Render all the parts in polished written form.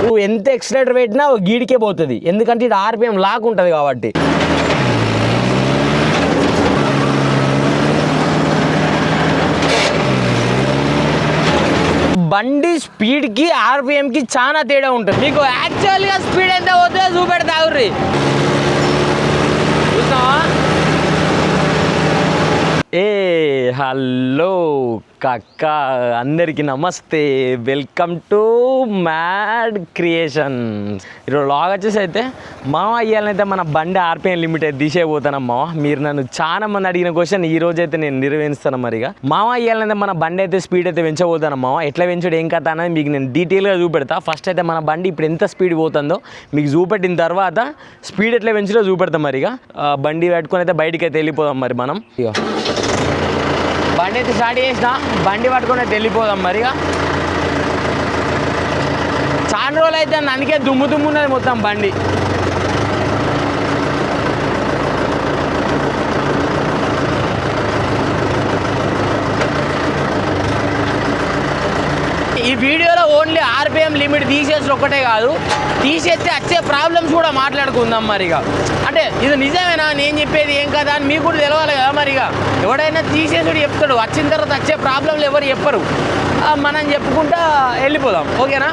నువ్వు ఎంత ఎక్సలేటర్ పెట్టినా గీడికే పోతుంది, ఎందుకంటే ఇది ఆర్పిఎం లాక్ ఉంటుంది కాబట్టి. బండి స్పీడ్కి ఆర్పిఎంకి చాలా తేడా ఉంటుంది. మీకు యాక్చువల్గా స్పీడ్ ఎంత పోతుందో చూపెడతా ఊర్రి. చూసావా? హలో కక్క, అందరికీ నమస్తే, వెల్కమ్ టు మ్యాడ్ క్రియేషన్స్. ఈరోజు లాగ్ వచ్చేసి అయితే మామ అయ్యాలనైతే మన బండి ఆర్పిఎం లిమిట్ అయితే తీసేయబోతానమ్మా. మీరు నన్ను చాలా మంది అడిగిన క్వశ్చన్ ఈ రోజు అయితే నేను నిర్వహిస్తాను. మరిగా మామ అయ్యాలనైతే మన బండి అయితే స్పీడ్ అయితే పెంచబోతానమ్మా. ఎట్లా పెంచుడు ఏం కథ అనేది మీకు నేను డీటెయిల్గా చూపెడతా. ఫస్ట్ అయితే మన బండి ఇప్పుడు ఎంత స్పీడ్ పోతుందో మీకు చూపెట్టిన తర్వాత స్పీడ్ ఎట్లా పెంచులో చూపెడతాం. మరిగా బండి పెట్టుకొని అయితే బయటికి అయితే వెళ్ళిపోదాం. మరి మనం ఇక బండి అయితే స్టార్ట్ చేసిన, బండి పట్టుకొని అయితే వెళ్ళిపోదాం. మరిగా చాలా రోజులు అయితే అందుకే దుమ్ము ఉన్నది మొత్తం బండి. ఈ వీడియోలో ఓన్లీ ఆర్పిఎం లిమిట్ తీసేసి ఒక్కటే కాదు, తీసేస్తే వచ్చే ప్రాబ్లమ్స్ కూడా మాట్లాడుకుందాం. మరిగా అంటే ఇది నిజమేనా నేను చెప్పేది ఏం కదా అని మీకు కూడా తెలవాలి కదా. మరిగా ఎవడైనా తీసేసుడు చెప్తాడు, వచ్చిన తర్వాత వచ్చే ప్రాబ్లంలు ఎవరు చెప్పరు, మనం చెప్పుకుంటా వెళ్ళిపోదాం. ఓకేనా?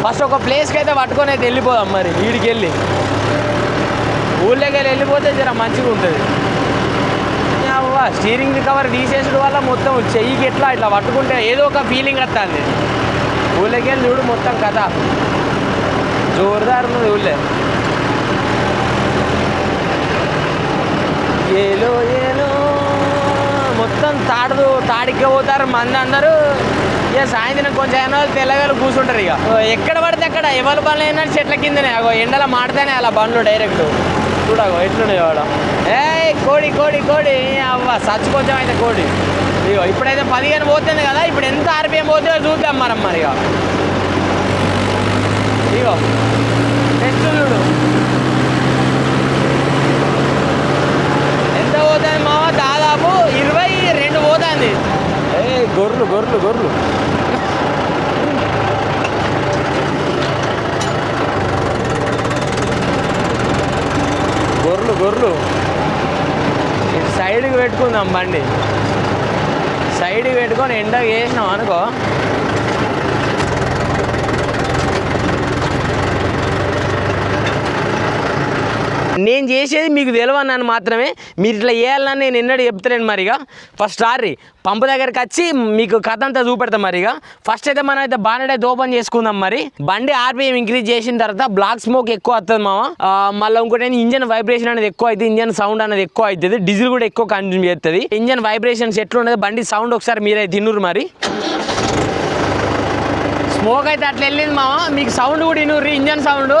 ఫస్ట్ ఒక ప్లేస్కి అయితే పట్టుకొని అయితే వెళ్ళిపోదాం. మరి వీడికి వెళ్ళి ఊళ్ళోకి వెళ్ళిపోతే జర మంచిగా ఉంటుంది. స్టీరింగ్ కవర్ తీసేసడం వల్ల మొత్తం చెయ్యికి ఎట్లా ఇట్లా పట్టుకుంటే ఏదో ఒక ఫీలింగ్ వస్తుంది. ఊళ్ళోకి వెళ్ళి చూడు మొత్తం కథ జోరుదారు ఉన్నది. ఊళ్ళో ఏలో ఏలో మొత్తం తాడికి పోతారు మంది అందరూ. ఇక సాయంత్రం కొంచెం అయిన వాళ్ళు తెల్లగారు కూర్చుంటారు. ఇక ఎక్కడ పడితే అక్కడ ఎవరి బండ్లు అయినా చెట్ల కిందనే ఎండలో మాడతానే అలా బండ్లు డైరెక్ట్ చూడగో ఎట్లున్నాయి వాడ. కోడి కోడి కోడి అవ్వ సచ్చు కొంచెం అయితే కోడి. ఇగో ఇప్పుడైతే 15 పోతుంది కదా, ఇప్పుడు ఎంత ఆర్పిఎం పోతుందో చూద్దాం మనం. మరి ఇగో టెస్ట్ చూడు ఎంత పోతుంది మామ, దాదాపు 22 పోతుంది. గొర్రెలు గొర్రెలు గొర్రెలు గొర్రెలు గొర్రెలు ఇటు సైడ్కి పెట్టుకుందాం. బండి సైడ్కి పెట్టుకొని ఎండకు వేసినాం అనుకో, నేను చేసేది మీకు తెలియని మాత్రమే, మీరు ఇట్లా చేయాలని నేను ఎన్నడూ చెప్తలేను. మరిగా ఫస్ట్ ఆర్రి పంపు దగ్గరికి వచ్చి మీకు కథ అంతా చూపెడతాం. మరిగా ఫస్ట్ అయితే మనం అయితే బానెట్ అయితే ఓపెన్ చేసుకుందాం. మరి బండి ఆర్పిఎం ఇంక్రీజ్ చేసిన తర్వాత బ్లాక్ స్మోక్ ఎక్కువ వస్తుంది మామ. మళ్ళీ ఇంకోటి ఇంజన్ వైబ్రేషన్ అనేది ఎక్కువ అవుతుంది, ఇంజన్ సౌండ్ అనేది ఎక్కువ అవుతుంది, డీజిల్ కూడా ఎక్కువ కన్జ్యూమ్ చేస్తుంది. ఇంజన్ వైబ్రేషన్స్ ఎట్లా ఉండదు, బండి సౌండ్ ఒకసారి మీరైతే తిన్నూరు. మరి స్మోక్ అయితే అట్లా వెళ్ళింది మామ, మీకు సౌండ్ కూడా వినూర్రి, ఇంజన్ సౌండ్.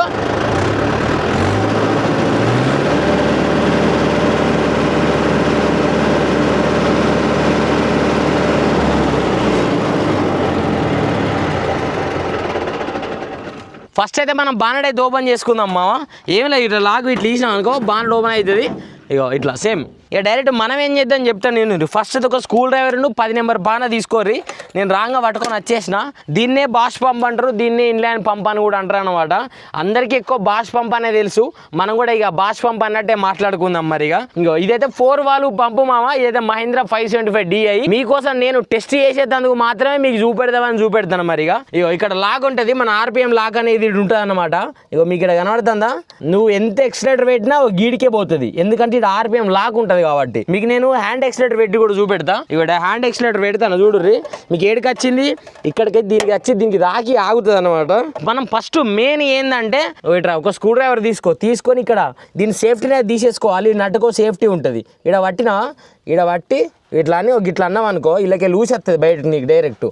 ఫస్ట్ అయితే మనం బానెట్ అయితే ఓపెన్ చేసుకుందాం మామ. ఏం లేదు, ఇట్లా లాగు ఇట్లా తీసినాం అనుకో బానెట్ ఓపెన్ అవుతుంది. ఇగో ఇట్లా సేమ్. ఇక డైరెక్ట్ మనం ఏం చేద్దాం చెప్తాను నేను. ఫస్ట్ అయితే ఒక స్కూల్ డ్రైవర్ను 10 నెంబర్ బాణ తీసుకోర్రి. నేను రాంగా పట్టుకొని వచ్చేసిన. దీన్నే బాష్ పంప్ అంటారు, దీన్నే ఇన్లైన్ పంప్ అని కూడా అంటారు అనమాట. అందరికీ ఎక్కువ బాష్ పంప్ అనేది తెలుసు, మనం కూడా ఇక బాష్ పంప్ అన్నట్టే మాట్లాడుకుందాం. మరి ఇంకో ఇదైతే 4 వాల్వ్ పంపు మామ. ఇదైతే మహీంద్రా 575 DI. మీకోసం నేను టెస్ట్ చేసేందుకు మాత్రమే మీకు చూపెడతాను. మరి ఇగో ఇక్కడ లాక్ ఉంటుంది, మన ఆర్పిఎం లాక్ అనేది ఉంటుంది అనమాట. ఇగో మీకు ఇక్కడ కనబడుతుందా, నువ్వు ఎంత ఎక్సలేటర్ పెట్టినా గీడికే పోతుంది, ఎందుకంటే ఇది ఆర్పిఎం లాక్ ఉంటుంది కాబట్టి. మీకు నేను హ్యాండ్ ఎక్సలేటర్ పెట్టి కూడా చూపెడతా. ఇక్కడ హ్యాండ్ ఎక్సలేటర్ పెడతాను చూడుర్రి. మీకు ఏడికి వచ్చింది, ఇక్కడికి దీనికి వచ్చి దీనికి రాకి ఆగుతుంది అనమాట. మనం ఫస్ట్ మెయిన్ ఏంటంటే ఇట్లా ఒక స్క్రూ డ్రైవర్ తీసుకొని ఇక్కడ దీని సేఫ్టీనే తీసేసుకోవాలి. నట్టుకో సేఫ్టీ ఉంటుంది. ఇక్కడ పట్టి ఇట్లా అని ఇట్లా అన్నాం అనుకో, ఇళ్ళకి లూజ్ వస్తుంది బయటకు నీకు డైరెక్ట్.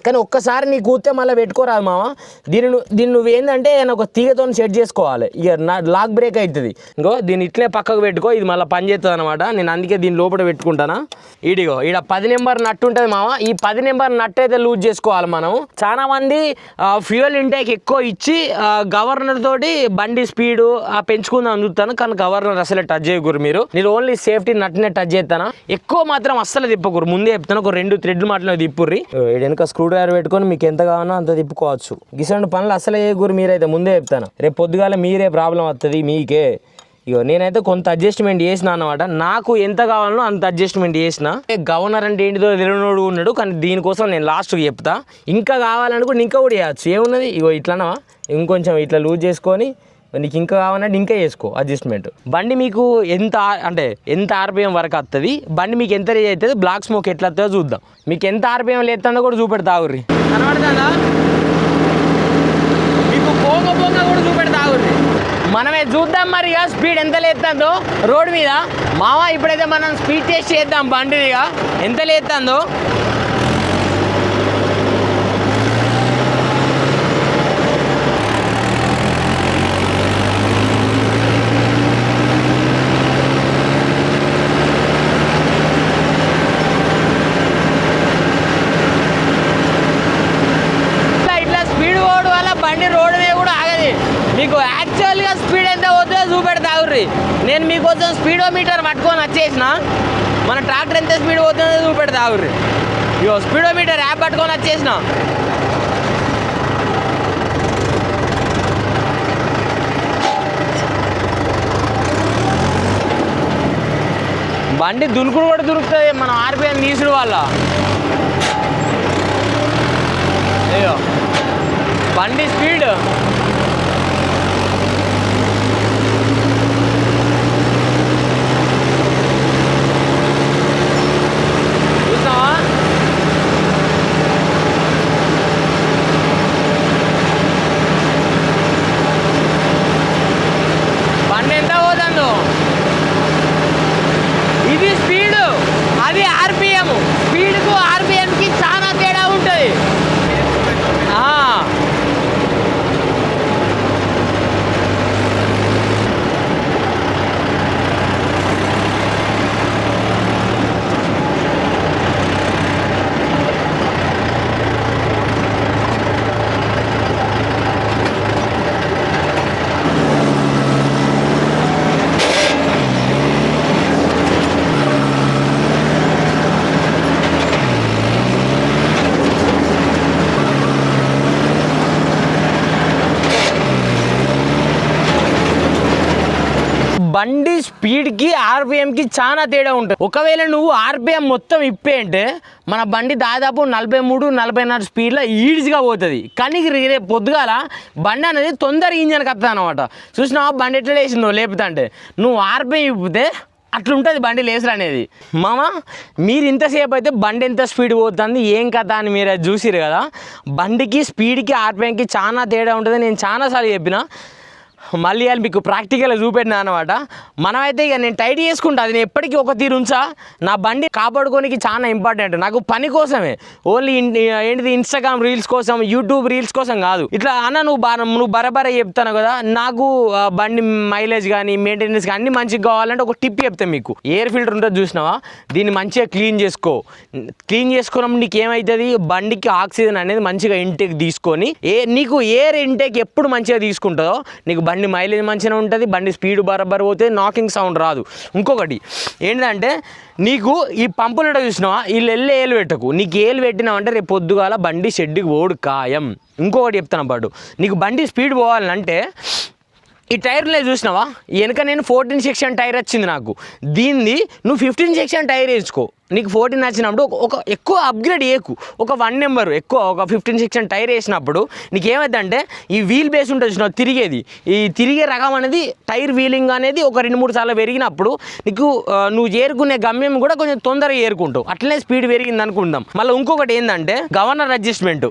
కానీ ఒక్కసారి నీ కూర్తే మళ్ళీ పెట్టుకోరాదు మామ. దీన్ని నువ్వు ఏంటంటే ఒక తీగతో సెట్ చేసుకోవాలి. ఇక లాక్ బ్రేక్ అవుతుంది. ఇంకో దీన్ని ఇట్లే పక్కకు పెట్టుకో, ఇది మళ్ళీ పని చేస్తుంది అనమాట. నేను అందుకే దీని లోపల పెట్టుకుంటానా. ఈడిగో ఈడ 10 నెంబర్ నట్టు ఉంటుంది మామ. ఈ 10 నెంబర్ నట్టు అయితే లూజ్ చేసుకోవాలి మనం. చాలా మంది ఫ్యూయల్ ఇంటేక్ ఎక్కువ ఇచ్చి గవర్నర్ తోటి బండి స్పీడు పెంచుకుందాం చూస్తాను, కానీ గవర్నర్ అసలే టచ్ చేయకూరు. మీరు ఓన్లీ సేఫ్టీ నట్టునే టచ్ చేస్తానా. ఎక్కువ మాత్రం అస్సలు తిప్పకూరు. ముందే చెప్తాను, ఒక 2 థ్రెడ్లు మాత్రమే తిప్పుర్రి. వెనక స్క్రూ స్క్రూ డ్రైవర్ పెట్టుకొని మీకు ఎంత కావాలో అంత తిప్పుకోవచ్చు. గిసంటి పనులు అసలే ఏ గురు మీరైతే ముందే చెప్తాను. రేపు పొద్దుగాల మీరే ప్రాబ్లం వస్తుంది మీకే. ఇగో నేనైతే కొంత అడ్జస్ట్మెంట్ చేసిన అన్నమాట. నాకు ఎంత కావాలనో అంత అడ్జస్ట్మెంట్ చేసిన. గవర్నర్ అంటే ఏంటిదో తెలియనోడు ఉన్నాడు, కానీ దీనికోసం నేను లాస్ట్కి చెప్తా. ఇంకా కావాలనుకుంటే ఇంకా కూడా చేయచ్చు. ఏమున్నది, ఇగో ఇట్లానా ఇంకొంచెం ఇట్లా లూజ్ చేసుకొని నీకు ఇంకా కావాలంటే ఇంకా చేసుకో అడ్జస్ట్మెంట్. బండి మీకు ఎంత ఆర్పిఎం వరకు వస్తుంది, బండి మీకు ఎంత రేజ్ అవుతుంది, బ్లాక్ స్మోక్ ఎట్లా వస్తుందో చూద్దాం. మీకు ఎంత ఆర్పిఎం లేస్తుందో కూడా చూపెడతా ఆగుర్రి. కనబడుతుందా మీకు? పోంగ కూడా చూపెడతా ఆగుర్రి. మనమే చూద్దాం మరి ఇక స్పీడ్ ఎంత లేస్తుందో రోడ్ మీద. మావా ఇప్పుడైతే మనం స్పీడ్ టెస్ట్ చేద్దాం బండిగా ఎంత లేస్తుందో. ఇట్లా స్పీడ్ పోవడం వల్ల బండి రోడ్ మీద కూడా ఆగది. మీకు యాక్చువల్గా స్పీడ్ ఎంత పోతుందో చూపెడతా ఆగుర్రి. నేను మీకోసం స్పీడోమీటర్ పట్టుకొని వచ్చేసిన. మన ట్రాక్టర్ ఎంత స్పీడ్ పోతుందో చూపెడతా ఆగుర్రి. ఇగో స్పీడోమీటర్ యాప్ పట్టుకొని వచ్చేసిన. బండి దునుకుడు కూడా దొరుకుతుంది మనం ఆర్పిఎం తీసుడు వల్ల. అయ్యో బండి స్పీడ్ చూసావా? బండి ఎంత పోతుందో. ఇది స్పీడు, అది ఆర్పిఎం. స్పీడ్కు ఆర్పిఎంకి చాలా తేడా ఉంటుంది. బండి స్పీడ్కి ఆర్పిఎంకి చాలా తేడా ఉంటుంది. ఒకవేళ నువ్వు ఆర్పిఎం మొత్తం ఇప్పే అంటే మన బండి దాదాపు 43-44 స్పీడ్లో ఈజీగా పోతుంది. కానీ రేపు పొద్దుగాల బండి అనేది తొందరగా ఇంజన్కి వస్తుంది అనమాట. చూసినావా బండి ఎట్లా లేచిందో లేపుతుంటే. నువ్వు ఆర్పిఎం ఇప్పితే అట్లుంటుంది బండి లేసర్ అనేది. మామ మీరు ఇంతసేపు అయితే బండి ఎంత స్పీడ్ పోతుంది ఏం కథ అని మీరు అది చూసిరు కదా. బండికి స్పీడ్కి ఆర్పిఎంకి చాలా తేడా ఉంటుంది. నేను చాలాసార్లు చెప్పిన, మళ్ళీ అది మీకు ప్రాక్టికల్గా చూపెట్టినా అనమాట. మనమైతే ఇక నేను టైట్ చేసుకుంటా, అది నేను ఎప్పటికీ ఒక తీరు ఉంచా. నా బండి కాపాడుకోనికి చాలా ఇంపార్టెంట్. నాకు పని కోసమే, ఓన్లీ ఏంటిది ఇన్స్టాగ్రామ్ రీల్స్ కోసం, యూట్యూబ్ రీల్స్ కోసం కాదు. ఇట్లా అన్న నువ్వు బరబర చెప్తాను కదా. నాకు బండి మైలేజ్ కానీ మెయింటెనెన్స్ కానీ అన్ని మంచిగా కావాలంటే ఒక టిప్ చెప్తాను మీకు. ఎయిర్ ఫిల్టర్ ఉంటుంది చూసినావా, దీన్ని మంచిగా క్లీన్ చేసుకోవడం నీకు ఏమవుతుంది, బండికి ఆక్సిజన్ అనేది మంచిగా ఇంటేక్ తీసుకొని నీకు ఎయిర్ ఇంటేక్ ఎప్పుడు మంచిగా తీసుకుంటుందో నీకు బండి మైలేజ్ మంచిగా ఉంటుంది, బండి స్పీడ్ బరబర్ పోతే నాకింగ్ సౌండ్ రాదు. ఇంకొకటి ఏంటంటే నీకు ఈ పంపులు చూసినావా, వీళ్ళు ఏలు పెట్టకు. నీకు ఏలు పెట్టినావంటే రేపు పొద్దుగాల బండి షెడ్కి ఓడు ఖాయం. ఇంకొకటి చెప్తాను పాటు, నీకు బండి స్పీడ్ పోవాలంటే ఈ టైర్లే చూసినావా, వెనక నేను 14 సెక్షన్ టైర్ వచ్చింది నాకు. దీన్ని నువ్వు 15 సెక్షన్ టైర్ వేసుకో. నీకు 14 వచ్చినప్పుడు ఒక ఎక్కువ అప్గ్రేడ్ చేయకు, ఒక 1 నెంబర్ ఎక్కువ ఒక 15 సెక్షన్ టైర్ వేసినప్పుడు నీకు ఏమైందంటే ఈ వీల్ బేస్ ఉంటుంది చూసినావు తిరిగేది, ఈ తిరిగే రకం అనేది టైర్ వీలింగ్ అనేది ఒక 2-3 సార్లు పెరిగినప్పుడు నీకు నువ్వు చేరుకునే గమ్యం కూడా కొంచెం తొందరగా ఏరుకుంటావు. అట్లనే స్పీడ్ పెరిగింది అనుకుందాం. మళ్ళీ ఇంకొకటి ఏంటంటే గవర్నర్ అడ్జస్ట్మెంట్.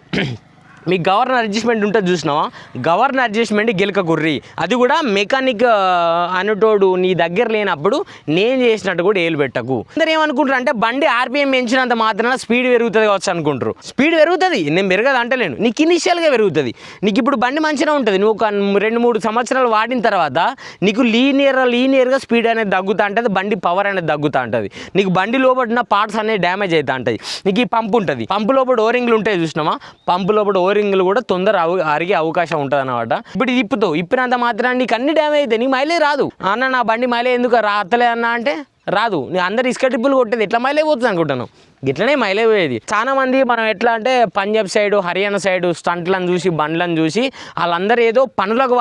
మీకు గవర్నర్ అడ్జస్ట్మెంట్ ఉంటుంది చూసినావా, గవర్నర్ అడ్జస్ట్మెంట్ గెలక గుర్రి. అది కూడా మెకానిక్ అనుటోడు నీ దగ్గర లేనప్పుడు నేను చేసినట్టు కూడా ఏలు పెట్టకు. అందరు ఏమనుకుంటారు అంటే బండి ఆర్పిఎం పెంచినంత మాత్రాన స్పీడ్ పెరుగుతుంది కావచ్చు అనుకుంటారు. స్పీడ్ పెరుగుతుంది, నేను పెరగదు అంటలేను, నీకు ఇనిషియల్గా పెరుగుతుంది. నీకు ఇప్పుడు బండి మంచిగా ఉంటుంది, నువ్వు ఒక 2-3 సంవత్సరాలు వాడిన తర్వాత నీకు లీనియర్గా స్పీడ్ అనేది తగ్గుతూ ఉంటుంది, బండి పవర్ అనేది తగ్గుతూ ఉంటుంది. నీకు బండి లోపల పార్ట్స్ అనేది డ్యామేజ్ అవుతూ ఉంటాయి. నీకు ఈ పంపు ఉంటుంది, పంపు లోపల ఓరింగ్లు ఉంటాయి చూసినావా, పంపు లోపల ఓరింగ్లు కూడా తొందర అరిగే అవకాశం ఉంటుంది అనమాట. ఇప్పుడు ఇప్పుతో ఇప్పినంత మాత్రాన్ని నీకు అన్ని డ్యామేజ్ అయితే నీకు మైలేజ్ రాదు. అన్న నా బండి మైలేజ్ ఎందుకు రాతలే అన్న అంటే రాదు. నేను అందరు ఇసుక ట్రిప్పులు కొట్టేది ఎట్లా మైలేజ్ పోతుంది అనుకుంటాను, ఇట్లనే మైలేజ్ పోయేది. చాలా మంది మనం ఎట్లా అంటే పంజాబ్ సైడు, హర్యానా సైడు స్టంట్లను చూసి బండ్లను చూసి వాళ్ళందరూ ఏదో పనులకు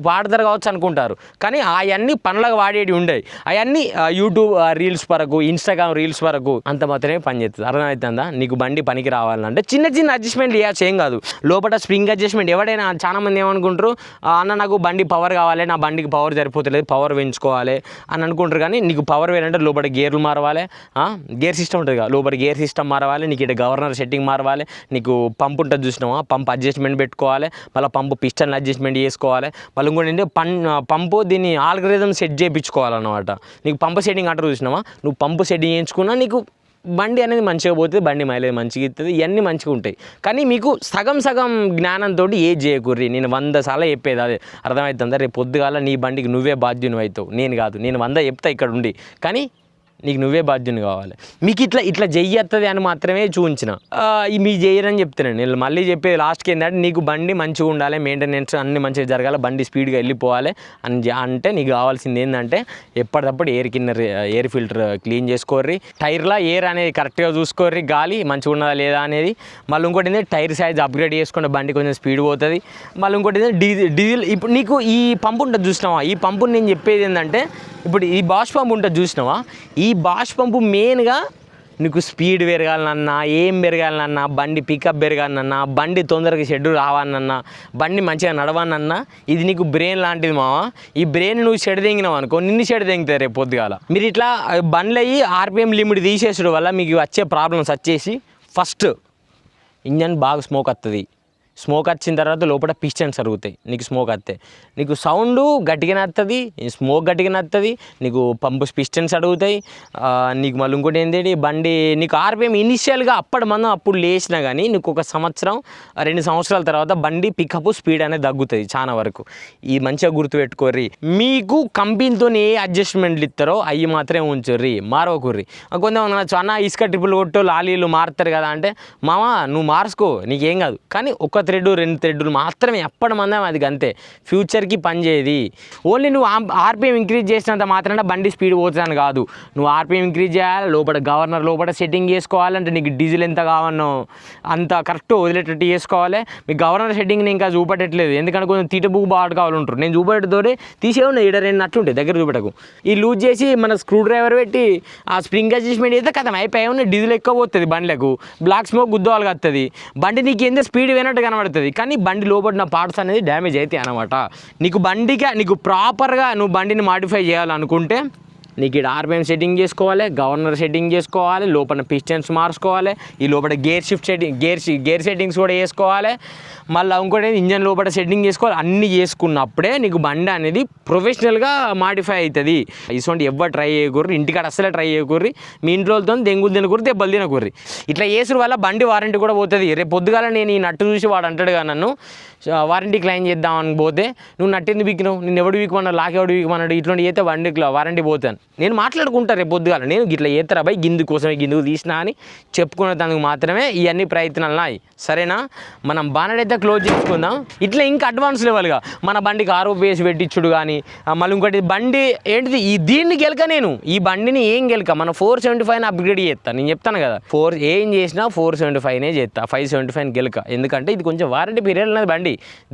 వాడతారు కావచ్చు అనుకుంటారు. కానీ అవన్నీ పనులకు వాడేవి ఉండేవి. అవన్నీ యూట్యూబ్ రీల్స్ వరకు, ఇన్స్టాగ్రామ్ రీల్స్ వరకు అంత మాత్రమే పనిచేస్తుంది. అర్థమవుతుందా? నీకు బండి పనికి రావాలంటే చిన్న చిన్న అడ్జస్ట్మెంట్ చేయచ్చు, ఏం కాదు. లోపల స్ప్రింగ్ అడ్జస్ట్మెంట్ ఎవడైనా చాలా మంది ఏమనుకుంటారు, అన్న నాకు బండి పవర్ కావాలి, నా బండికి పవర్ సరిపోతలేదు, పవర్ పెంచుకోవాలి అని అనుకుంటారు. కానీ నీకు పవర్ వేయాలంటే లోపల గేర్లు మారవాలి, గేర్ సిస్టమ్ ఉంటుంది కదా, లోపల గేర్ సిస్టమ్ మారవాలి, నీకు ఇక్కడ గవర్నర్ సెట్టింగ్ మారవాలి, నీకు పంపు ఉంటుంది చూసినావా, పంప్ అడ్జస్ట్మెంట్ పెట్టుకోవాలి, మళ్ళీ పంపు పిస్టన్ అడ్జస్ట్మెంట్ చేసుకోవాలి, మళ్ళీ ఇంకోటి ఏంటంటే పంపు దీన్ని ఆల్గరిథం సెట్ చేయించుకోవాలన్నమాట. నీకు పంపు సెట్టింగ్ అంటారు చూసినావా, నువ్వు పంపు సెట్టింగ్ చేయించుకున్నా నీకు బండి అనేది మంచిగా పోతుంది, బండి మైలేజ్ మంచిగా ఇస్తుంది, ఇవన్నీ మంచిగా ఉంటాయి. కానీ మీకు సగం జ్ఞానంతో ఏది చేయకూర్రి. నేను 100 సార్లు చెప్పేది అదే, అర్థమవుతుందా? రేపు పొద్దుగాల నీ బండికి నువ్వే బాధ్యుని అవుతావు, నేను కాదు. నేను 100 చెప్తా ఇక్కడ ఉండి, కానీ నీకు నువ్వే బాధ్యుని కావాలి. మీకు ఇట్లా చెయ్యత్తది అని మాత్రమే చూపించిన, మీ చెయ్యరని చెప్తున్నాను. నేను మళ్ళీ చెప్పేది లాస్ట్కి ఏంటంటే, నీకు బండి మంచిగా ఉండాలి, మెయింటెనెన్స్ అన్ని మంచిగా జరగాలి, బండి స్పీడ్గా వెళ్ళిపోవాలి అంటే నీకు కావాల్సింది ఏంటంటే ఎప్పటికప్పుడు ఎయిర్ ఫిల్టర్ క్లీన్ చేసుకోర్రి, టైర్లో ఎయిర్ అనేది కరెక్ట్గా చూసుకోర్రి, గాలి మంచిగా ఉన్నదా లేదా అనేది. మళ్ళీ ఇంకోటి ఏంటంటే టైర్ సైజ్ అప్గ్రేడ్ చేసుకుంటే బండి కొంచెం స్పీడ్ పోతుంది. మళ్ళీ ఇంకోటి ఏంటంటే డీజిల్ ఇప్పుడు నీకు ఈ పంపు ఉంటుంది చూసినావా, ఈ పంపుని నేను చెప్పేది ఏంటంటే, ఇప్పుడు ఈ బాష్ పంపు ఉంటుంది చూసినావా, ఈ బాష్ పంపు మెయిన్గా నీకు స్పీడ్ పెరగాలన్నా, ఏం పెరగాలన్నా, బండి పికప్ పెరగాలన్నా, బండి తొందరగా షెడ్యూల్ రావాలన్నా, బండి మంచిగా నడవాలన్నా, ఇది నీకు బ్రెయిన్ లాంటిది మావా. ఈ బ్రెయిన్ నువ్వు షెడ్ తెంగినావు అనుకో, నిన్ను షెడ్ తెంగుతారు రేపు పొద్దుగాల. మీరు ఇట్లా బండ్లు అయ్యి ఆర్పిఎం లిమిట్ తీసేసడం వల్ల మీకు వచ్చే ప్రాబ్లమ్స్ వచ్చేసి, ఫస్ట్ ఇంజన్ బాగా స్మోక్ వస్తుంది. స్మోక్ వచ్చిన తర్వాత లోపల పిస్టన్స్ అరుగుతాయి. నీకు స్మోక్ వస్తే నీకు సౌండ్ గట్టిగానే వస్తుంది, స్మోక్ గట్టిగానే వస్తుంది, నీకు పంపు పిస్టన్స్ అడుగుతాయి. నీకు మళ్ళీ ఇంకోటి ఏంటంటే బండి నీకు ఆర్పిఎం ఇనిషియల్గా అప్పుడు లేచినా కానీ నీకు 1 సంవత్సరం 2 సంవత్సరాల తర్వాత బండి పికప్ స్పీడ్ అనేది తగ్గుతుంది చాలా వరకు. ఈ మంచిగా గుర్తుపెట్టుకోర్రి. మీకు కంపెనీతో ఏ అడ్జస్ట్మెంట్లు ఇస్తారో అవి మాత్రమే ఉంచుర్రి, మారవకుర్రి. కొంతమంది అన్న ఇసుక ట్రిపుల్ కొట్టు లాలీలు మారుతారు కదా అంటే, మామ నువ్వు మార్చుకో, నీకేం కాదు. కానీ 1 థ్రెడ్ 2 థ్రెడ్లు మాత్రమే ఎప్పటిమందం అది అంతే, ఫ్యూచర్కి పనిచేయది. ఓన్లీ నువ్వు ఆర్పిఎం ఇంక్రీజ్ చేసినంత మాత్రాన బండి స్పీడ్ పోతుందని కాదు. నువ్వు ఆర్పిఎం ఇంక్రీజ్ చేయాలి, గవర్నర్ లోపల సెట్టింగ్ చేసుకోవాలంటే నీకు డీజిల్ ఎంత కావాలనో అంత కరెక్ట్ వదిలేటట్టు చేసుకోవాలి. మీకు గవర్నర్ సెట్టింగ్ నేను ఇంకా చూపెట్టట్లేదు, ఎందుకంటే కొంచెం తీటబుక్ బాగా కావాలంటారు. నేను చూపెట్టతోనే తీసేవున్నా, ఈడ 2 నట్లు ఉంటాయి దగ్గర చూపెట్టకు. ఈ లూజ్ చేసి మన స్క్రూ డ్రైవర్ పెట్టి ఆ స్ప్రింగ్ అడ్జస్ట్మెంట్ అయితే కథం అయిపోయి ఉన్న, డీజిల్ ఎక్కువ పోతుంది బండ్లకు, బ్లాక్ స్మోక్ గుద్దవాళ్ళకి వస్తుంది, బండి నీకు ఎంత స్పీడ్ పోయినట్టు కనబడుతుంది. కానీ బండి లోపల పార్ట్స్ అనేది డ్యామేజ్ అవుతాయి అనమాట. నీకు ప్రాపర్గా నువ్వు బండిని మాడిఫై చేయాలనుకుంటే నీకు ఇక్కడ ఆర్పిఎం సెట్టింగ్ చేసుకోవాలి, గవర్నర్ సెట్టింగ్ చేసుకోవాలి, లోపల పిస్టన్స్ మార్చుకోవాలి, ఈ లోపల gear shift setting gear settings కూడా వేసుకోవాలి. మళ్ళీ ఇంకోటి ఇంజన్ లోపల సెట్టింగ్ చేసుకోవాలి. అన్నీ చేసుకున్నప్పుడే నీకు బండి అనేది ప్రొఫెషనల్గా మాడిఫై అవుతుంది. ఇటువంటి ఎవరు ట్రై చేయకూర్రి, ఇంటికాడ అస్సలే ట్రై చేయకూర్రి. మీ ఇంట్లోతో దెంగులు తినకూర్రి, దెబ్బలు తినకూర్రి. ఇట్లా చేసుడు వల్ల బండి వారంటీ కూడా పోతుంది. రేపు పొద్దుగాల నేను ఈ నట్టు చూసి వాడు అంటాడుగా నన్ను వారంటీ క్లెయిమ్ చేద్దామని పోతే, నువ్వు నట్టింది వీకినావు, నేను ఎవడు వీకమన్నాడు, లాకెవడు వీకమన్నాడు, ఇట్లాంటి చేస్తే బండికి వారంటీ పోతాను. నేను మాట్లాడుకుంటా రేపు పొద్దుగాల, నేను ఇట్లా చేస్తారా బై గిందు కోసమే గిందుకు తీసినా అని చెప్పుకునే దానికి మాత్రమే ఇవన్నీ ప్రయత్నాలు నాయి. సరేనా? మనం బానెట్ అయితే క్లోజ్ చేసుకుందాం. ఇట్లా ఇంకా అడ్వాన్స్ లెవెల్గా మన బండికి ROPS పెట్టించుడు కానీ, మళ్ళీ ఇంకోటి బండి ఏంటిది దీన్ని గెలక, నేను ఈ బండిని ఏం గెలక మన 475 అప్గ్రేడ్ చేస్తాను. నేను చెప్తాను కదా, ఏం చేసినా 475 చేస్తా, 575 గెలక. ఎందుకంటే ఇది కొంచెం వారంటీ పీరియడ్ ఉన్నది బండి.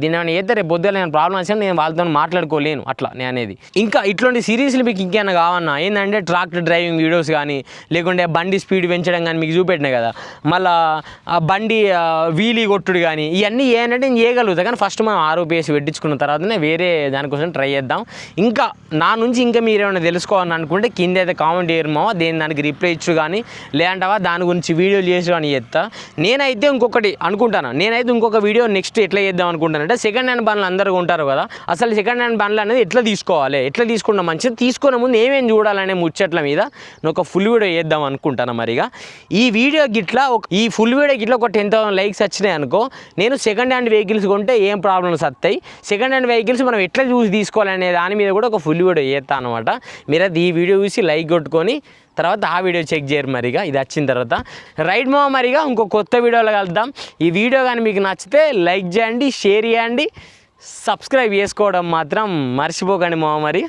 దీన్ని ఏమైనా చేస్తే రేపు పొద్దుగా నేను ప్రాబ్లం వచ్చినా నేను వాళ్ళతో మాట్లాడుకోలేను, అట్లా నేను అనేది. ఇంకా ఇట్లాంటి సిరీస్లు మీకు ఇంకేమైనా కావన్నా ఏంటంటే ట్రాక్టర్ డ్రైవింగ్ వీడియోస్ కానీ, లేకుంటే బండి స్పీడ్ పెంచడం కానీ మీకు చూపెట్టినా కదా, మళ్ళీ బండి వీలీ కొట్టుడు కానీ, ఇవన్నీ ఏంటంటే నేను చేయగలుగుతా. కానీ ఫస్ట్ మనం ROPS పెట్టించుకున్న తర్వాతనే వేరే దానికోసం ట్రై చేద్దాం. ఇంకా నా నుంచి ఇంకా మీరు ఏమైనా తెలుసుకోవాలని అనుకుంటే కింద అయితే కామెంట్ చేయమో, దానికి రిప్లై ఇచ్చు కానీ, లేదంటావా దాని గురించి వీడియోలు చేసి అని చెప్తా. నేనైతే ఇంకొక వీడియో నెక్స్ట్ ఎట్లా చేద్దాం అనుకుంటానంటే, సెకండ్ హ్యాండ్ బండ్లు అందరూ ఉంటారు కదా, అసలు సెకండ్ హ్యాండ్ బండ్లు అనేది ఎట్లా తీసుకోవాలి, ఎట్లా తీసుకున్నా మంచిది, తీసుకునే ముందు ఏమేమి చూడాలనే ముచ్చట్ల మీద నేను ఒక ఫుల్ వీడియో చేద్దాం అనుకుంటాను. మరిగా ఈ ఫుల్ వీడియో గిట్లా ఒక 10,000 లైక్స్ వచ్చినాయి అనుకో, నేను సెకండ్ హ్యాండ్ వెహికల్స్ కొంటే ఏం ప్రాబ్లమ్స్ వస్తాయి, సెకండ్ హ్యాండ్ వెహికల్స్ మనం ఎట్లా చూసి తీసుకోవాలనే దాని మీద కూడా ఒక ఫుల్ వీడియో చేస్తాను అనమాట. మీరైతే ఈ వీడియో చూసి లైక్ కొట్టుకొని తర్వాత ఆ వీడియో చెక్ చేయరు. మరిగా ఇది వచ్చిన తర్వాత రైట్ మో మరిగా ఇంకో కొత్త వీడియోలో కలుద్దాం. ఈ వీడియో కానీ మీకు నచ్చితే లైక్ చేయండి, షేర్ చేయండి, సబ్స్క్రైబ్ చేసుకోవడం మాత్రం మర్చిపోకండి మరి.